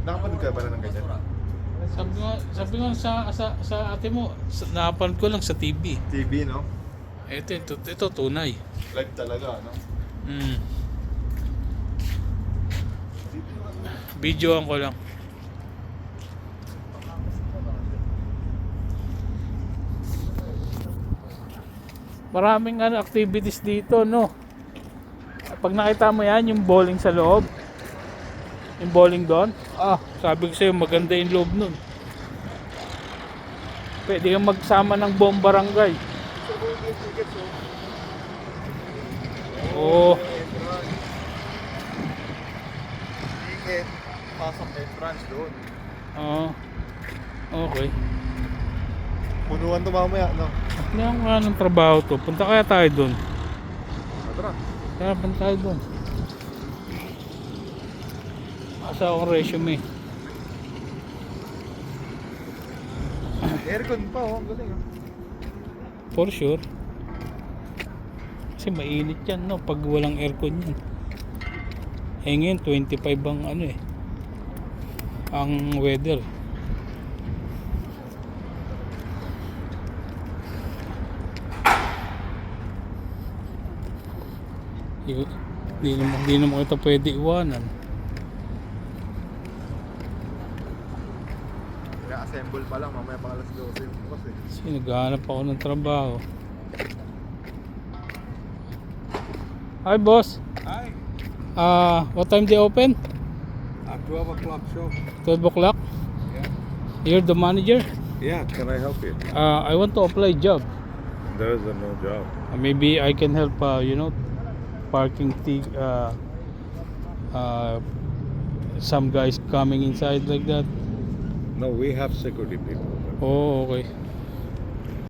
Nakapanood ka ba na ng ganyan? Sabi nga sa ate mo, napanood ko lang sa TV. TV, no? Ito tunay. Live talaga, no? Videoan ko lang. Maraming activities dito, no? Pag nakita mo yan, yung bowling sa loob, yung bowling doon, sabi ko sa'yo, maganda yung loob nun. Pwede kang magsama ng buong barangay. Oo. Ticket, pasok entrance doon. Oo. Okay. Punuan to mamaya, no? Kailangan ko nga ng trabaho to. Punta kaya tayo doon. Tara. Kaya punta tayo doon. Asa akong resume. Aircon pa, oh. Ang galing, oh. For sure. Kasi mainit yan, no? Pag walang aircon yan. Eh ngayon, 25 ang ang weather. Hindi naman kita pwede iwanan. Assemble pa lang, mamaya pang alas 12 yung bukas eh. Kasi naghahanap ako ng trabaho. Hi boss. Hi. What time they open? 12 o'clock show. 12 o'clock? Yeah. You're the manager? Yeah, can I help you? I want to apply job. There is no job. Maybe I can help, parking some guys coming inside like that. No, we have security people. Oh, okay.